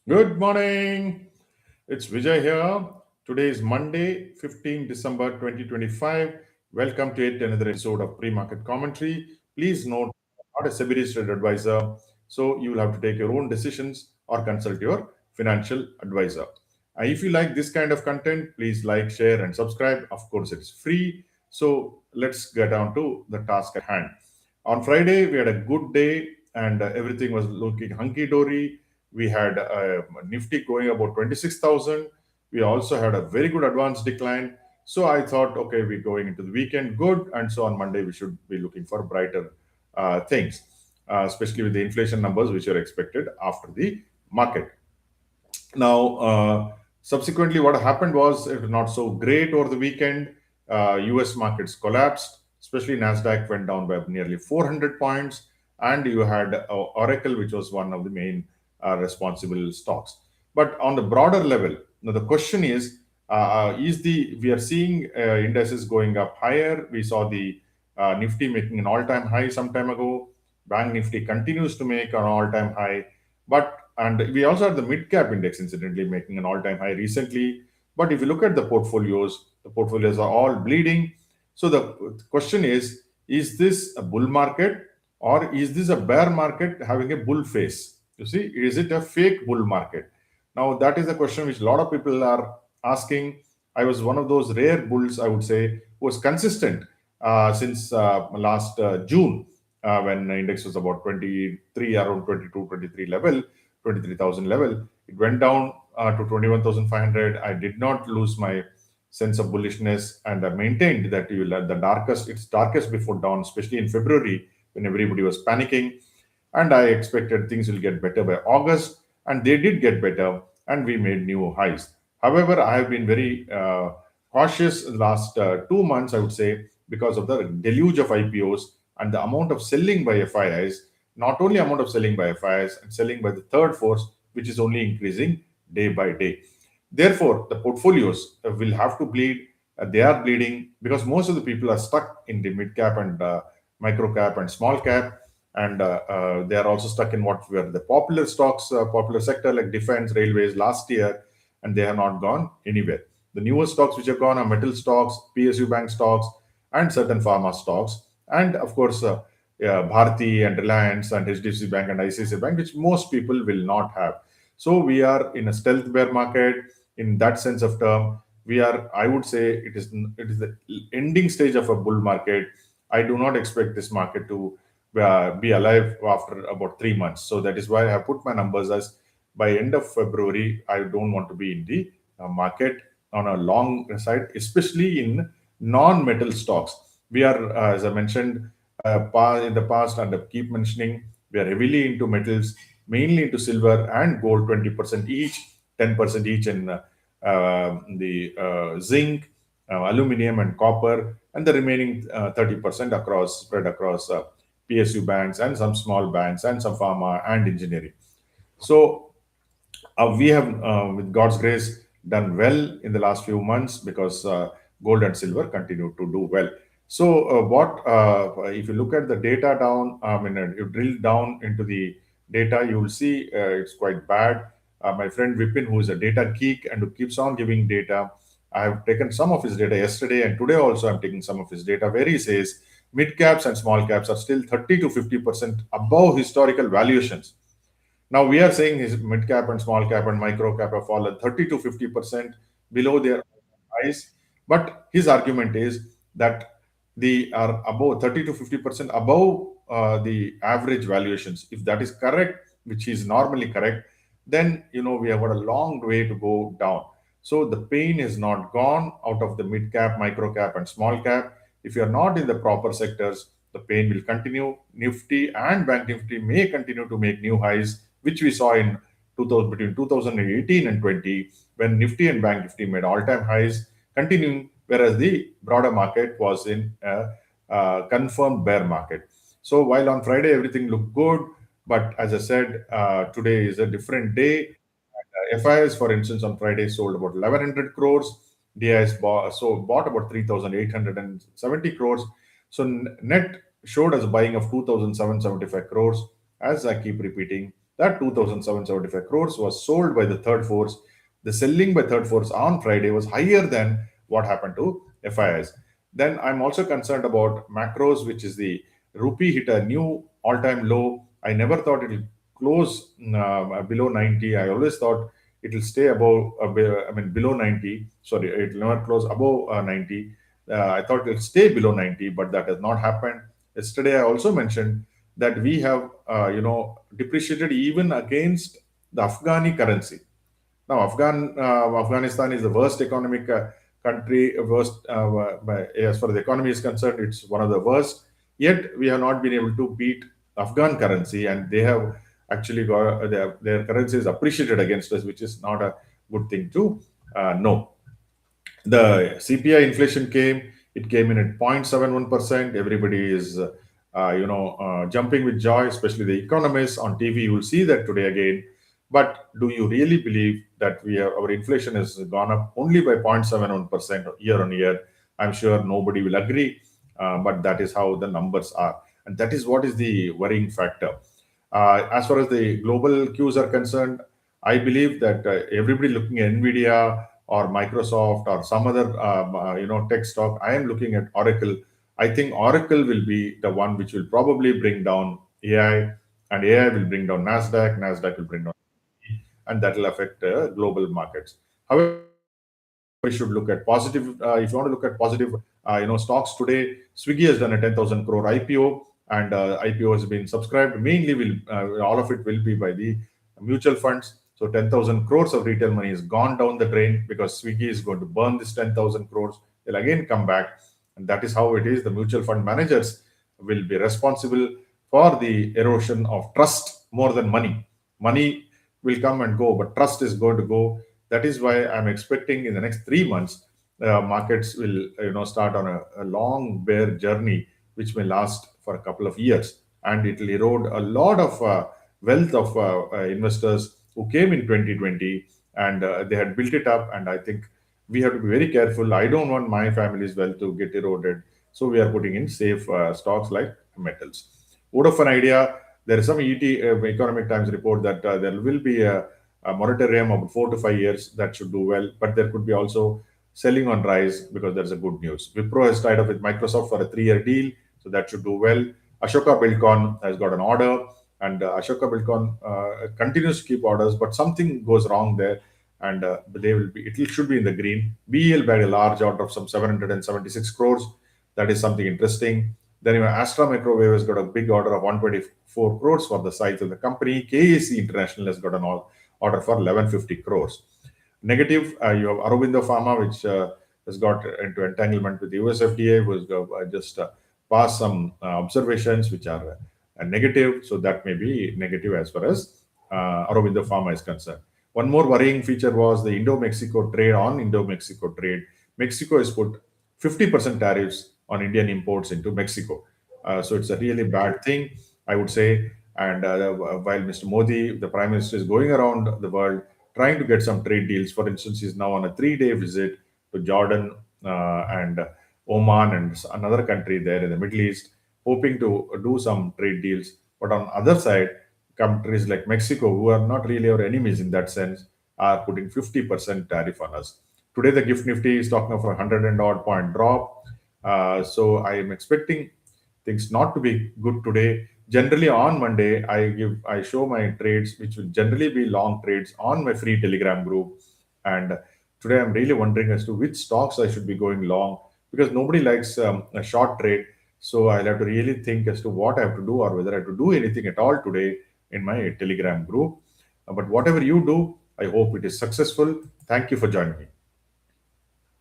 Good morning. It's Vijay here. Today is Monday, 15 December 2025. Welcome to yet another episode of Pre-Market Commentary. Please note, I'm not a SEBI registered advisor, so you will have to take your own decisions or consult your financial advisor. If you like this kind of content, please like, share, and subscribe. Of course, it's free. So let's get down to the task at hand. On Friday, we had a good day and everything was looking hunky dory. We had Nifty going about 26,000. We also had a very good advance decline. So I thought, okay, we're going into the weekend good. And so on Monday, we should be looking for brighter things, especially with the inflation numbers which are expected after the market. Now, subsequently, what happened was it was not so great over the weekend. US markets collapsed, especially NASDAQ went down by nearly 400 points. And you had Oracle, which was one of the main responsible stocks. But on the broader level, now the question is the we are seeing indices going up higher. We saw the Nifty making an all-time high some time ago. Bank Nifty continues to make an all-time high, but and we also had the mid cap index incidentally making an all-time high recently. But if you look at the portfolios are all bleeding. So the question is this a bull market or is this a bear market having a bull face? You see, is it a fake bull market? Now that is a question which a lot of people are asking. I was one of those rare bulls, I would say, who was consistent since last June when the index was about 23, around 22, 23 level, 23,000 level. It went down to 21,500. I did not lose my sense of bullishness and I maintained that you will at the darkest, it's darkest before dawn, especially in February when everybody was panicking. And I expected things will get better by August, and they did get better, and we made new highs. However, I have been very cautious in the last 2 months, I would say, because of the deluge of IPOs and the amount of selling by FIIs. Not only amount of selling by FIIs and selling by the third force, which is only increasing day by day. Therefore, the portfolios will have to bleed. They are bleeding because most of the people are stuck in the mid cap and micro cap and small cap, and they are also stuck in what were the popular stocks, popular sector like defense, railways last year, and they have not gone anywhere. The newer stocks which have gone are metal stocks, PSU bank stocks, and certain pharma stocks, and of course, Bharti and Reliance and HDFC Bank and ICICI Bank, which most people will not have. So we are in a stealth bear market in that sense of term. We are, I would say, it is the ending stage of a bull market. I do not expect this market to be alive after about 3 months. So that is why I put my numbers as by end of February, I don't want to be in the market on a long side, especially in non-metal stocks. We are, as I mentioned in the past, and I keep mentioning, we are heavily into metals, mainly into silver and gold, 20% each, 10% each in the zinc, aluminum, and copper, and the remaining 30% across spread across PSU banks and some small banks and some pharma and engineering. So we have, with God's grace, done well in the last few months because gold and silver continue to do well. So, what if you look at the data down? I mean, you drill down into the data, you will see it's quite bad. My friend Vipin, who is a data geek and who keeps on giving data, I have taken some of his data yesterday and today also I'm taking some of his data where he says mid caps and small caps are still 30 to 50% above historical valuations. Now we are saying his mid cap and small cap and micro cap have fallen 30 to 50% below their highs. But his argument is that they are above 30 to 50% above the average valuations. If that is correct, which is normally correct, then we have got a long way to go down. So the pain is not gone out of the mid cap, micro cap, and small cap. If you are not in the proper sectors, the pain will continue. Nifty and Bank Nifty may continue to make new highs, which we saw in 2000, between 2018 and 20, when Nifty and Bank Nifty made all-time highs, continuing, whereas the broader market was in a confirmed bear market. So while on Friday everything looked good, but as I said, today is a different day. FIS, for instance, on Friday sold about 1,100 crores. DIS bought about 3,870 crores. So net showed us buying of 2,775 crores. As I keep repeating, That 2,775 crores was sold by the third force. The selling by third force on Friday was higher than what happened to FIIs. Then I'm also concerned about macros, which is the rupee hit a new all-time low. I never thought it will close below 90. I always thought it will stay above, below 90. Sorry, it will never close above 90. I thought it will stay below 90, but that has not happened. Yesterday, I also mentioned that we have, depreciated even against the Afghani currency. Now, Afghanistan is the worst economic country, as far as the economy is concerned, it's one of the worst. Yet, we have not been able to beat Afghan currency, and they have actually got their currency is appreciated against us, which is not a good thing to know. The CPI inflation came. It came in at 0.71%. Everybody is, jumping with joy, especially the economists on TV. You will see that today again. But do you really believe that our inflation has gone up only by 0.71% year on year? I'm sure nobody will agree, but that is how the numbers are. And that is what is the worrying factor. As far as the global cues are concerned, I believe that everybody looking at Nvidia or Microsoft or some other tech stock. I am looking at Oracle. I think Oracle will be the one which will probably bring down AI, and AI will bring down Nasdaq. Nasdaq will bring down, and that will affect global markets. However, we should look at positive. If you want to look at positive, stocks today, Swiggy has done a 10,000 crore IPO, and IPO has been subscribed. Mainly, will all of it will be by the mutual funds. So 10,000 crores of retail money has gone down the drain because Swiggy is going to burn this 10,000 crores. They'll again come back, and that is how it is. The mutual fund managers will be responsible for the erosion of trust more than money. Money will come and go, but trust is going to go. That is why I'm expecting in the next 3 months, markets will start on a long bear journey, which may last for a couple of years, and it will erode a lot of wealth of investors who came in 2020, and they had built it up. And I think we have to be very careful. I don't want my family's wealth to get eroded, so we are putting in safe stocks like metals. Vodafone Idea, there is some Economic Times report that there will be a moratorium of 4 to 5 years that should do well, but there could be also selling on rise because there's a good news. Wipro has tied up with Microsoft for a 3-year deal, so that should do well. Ashoka Buildcon has got an order, and Ashoka Buildcon continues to keep orders, but something goes wrong there, and it should be in the green. BEL bagged a large order of some 776 crores. That is something interesting. Then Astra Microwave has got a big order of 124 crores for the size of the company. KAC International has got an order for 1150 crores. Negative, you have Aurobindo Pharma, which has got into entanglement with the US FDA, who has just passed some observations which are negative. So that may be negative as far as Aurobindo Pharma is concerned. One more worrying feature was the Indo-Mexico trade. Mexico has put 50% tariffs on Indian imports into Mexico. So it's a really bad thing, I would say. And while Mr. Modi, the Prime Minister, is going around the world trying to get some trade deals, for instance, he's now on a 3-day visit to Jordan and Oman and another country there in the Middle East, hoping to do some trade deals. But on the other side, countries like Mexico, who are not really our enemies in that sense, are putting 50% tariff on us. Today, the Gift Nifty is talking of a 100 and odd point drop. So I am expecting things not to be good today. Generally, on Monday, I show my trades, which will generally be long trades on my free Telegram group. And today, I'm really wondering as to which stocks I should be going long, because nobody likes a short trade. So I'll have to really think as to what I have to do, or whether I have to do anything at all today in my Telegram group. But whatever you do, I hope it is successful. Thank you for joining me.